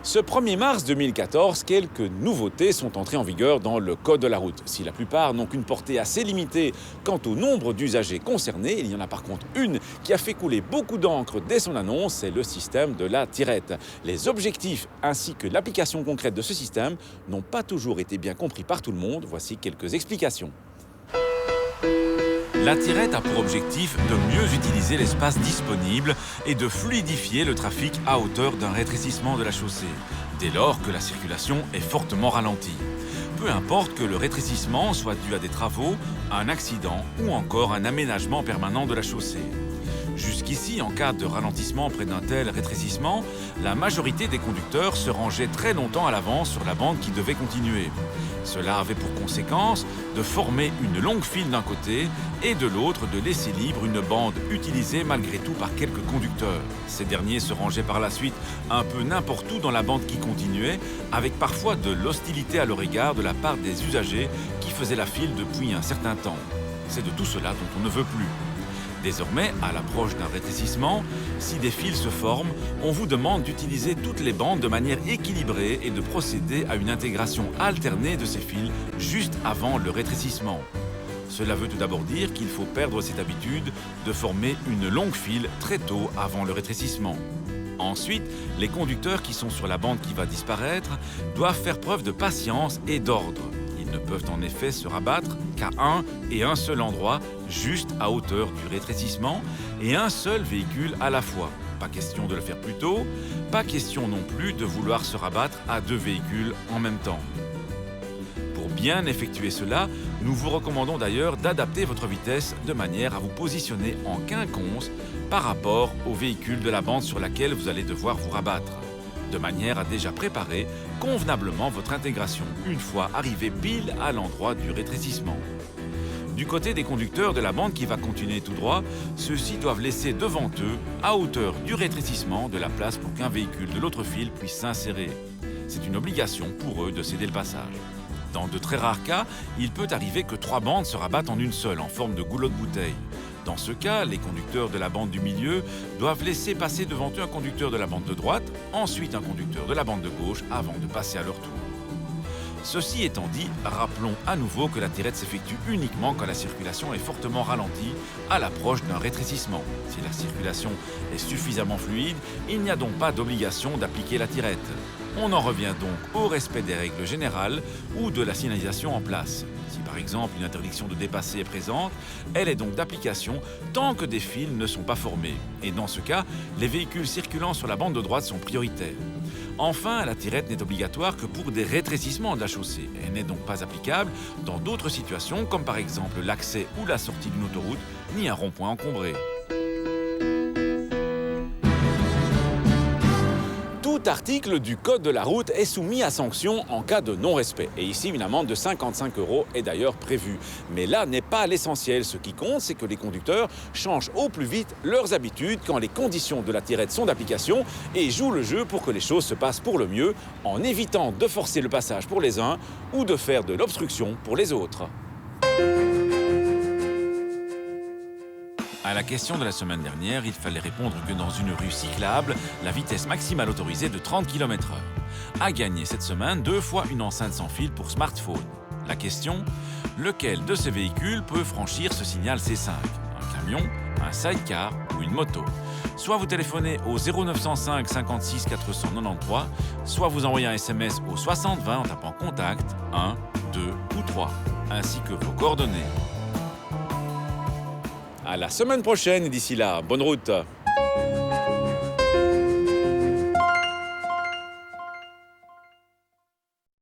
Ce 1er mars 2014, quelques nouveautés sont entrées en vigueur dans le Code de la route. Si la plupart n'ont qu'une portée assez limitée quant au nombre d'usagers concernés, il y en a par contre une qui a fait couler beaucoup d'encre dès son annonce, c'est le système de la tirette. Les objectifs ainsi que l'application concrète de ce système n'ont pas toujours été bien compris par tout le monde. Voici quelques explications. La tirette a pour objectif de mieux utiliser l'espace disponible et de fluidifier le trafic à hauteur d'un rétrécissement de la chaussée, dès lors que la circulation est fortement ralentie. Peu importe que le rétrécissement soit dû à des travaux, à un accident ou encore un aménagement permanent de la chaussée. Jusqu'ici, en cas de ralentissement près d'un tel rétrécissement, la majorité des conducteurs se rangeaient très longtemps à l'avance sur la bande qui devait continuer. Cela avait pour conséquence de former une longue file d'un côté et de l'autre de laisser libre une bande utilisée malgré tout par quelques conducteurs. Ces derniers se rangeaient par la suite un peu n'importe où dans la bande qui continuait, avec parfois de l'hostilité à leur égard de la part des usagers qui faisaient la file depuis un certain temps. C'est de tout cela dont on ne veut plus. Désormais, à l'approche d'un rétrécissement, si des fils se forment, on vous demande d'utiliser toutes les bandes de manière équilibrée et de procéder à une intégration alternée de ces fils juste avant le rétrécissement. Cela veut tout d'abord dire qu'il faut perdre cette habitude de former une longue file très tôt avant le rétrécissement. Ensuite, les conducteurs qui sont sur la bande qui va disparaître doivent faire preuve de patience et d'ordre. Ils ne peuvent en effet se rabattre qu'à un et un seul endroit, juste à hauteur du rétrécissement, et un seul véhicule à la fois. Pas question de le faire plus tôt, pas question non plus de vouloir se rabattre à deux véhicules en même temps. Pour bien effectuer cela, nous vous recommandons d'ailleurs d'adapter votre vitesse de manière à vous positionner en quinconce par rapport au véhicule de la bande sur laquelle vous allez devoir vous rabattre, de manière à déjà préparer convenablement votre intégration une fois arrivé pile à l'endroit du rétrécissement. Du côté des conducteurs de la bande qui va continuer tout droit, ceux-ci doivent laisser devant eux, à hauteur du rétrécissement, de la place pour qu'un véhicule de l'autre file puisse s'insérer. C'est une obligation pour eux de céder le passage. Dans de très rares cas, il peut arriver que 3 bandes se rabattent en une seule, en forme de goulot de bouteille. Dans ce cas, les conducteurs de la bande du milieu doivent laisser passer devant eux un conducteur de la bande de droite, ensuite un conducteur de la bande de gauche, avant de passer à leur tour. Ceci étant dit, rappelons à nouveau que la tirette s'effectue uniquement quand la circulation est fortement ralentie à l'approche d'un rétrécissement. Si la circulation est suffisamment fluide, il n'y a donc pas d'obligation d'appliquer la tirette. On en revient donc au respect des règles générales ou de la signalisation en place. Si par exemple une interdiction de dépasser est présente, elle est donc d'application tant que des fils ne sont pas formés. Et dans ce cas, les véhicules circulant sur la bande de droite sont prioritaires. Enfin, la tirette n'est obligatoire que pour des rétrécissements de la chaussée. Elle n'est donc pas applicable dans d'autres situations comme par exemple l'accès ou la sortie d'une autoroute, ni un rond-point encombré. Tout article du Code de la route est soumis à sanction en cas de non-respect. Et ici, une amende de 55 € est d'ailleurs prévue. Mais là n'est pas l'essentiel. Ce qui compte, c'est que les conducteurs changent au plus vite leurs habitudes quand les conditions de la tirette sont d'application et jouent le jeu pour que les choses se passent pour le mieux, en évitant de forcer le passage pour les uns ou de faire de l'obstruction pour les autres. À la question de la semaine dernière, il fallait répondre que dans une rue cyclable, la vitesse maximale autorisée est de 30 km/h. À gagner cette semaine 2 fois une enceinte sans fil pour smartphone. La question, lequel de ces véhicules peut franchir ce signal C5 ? Un camion, un sidecar ou une moto ? Soit vous téléphonez au 0905 56 493, soit vous envoyez un SMS au 60 20 en tapant contact 1, 2 ou 3, ainsi que vos coordonnées. À la semaine prochaine et d'ici là, bonne route!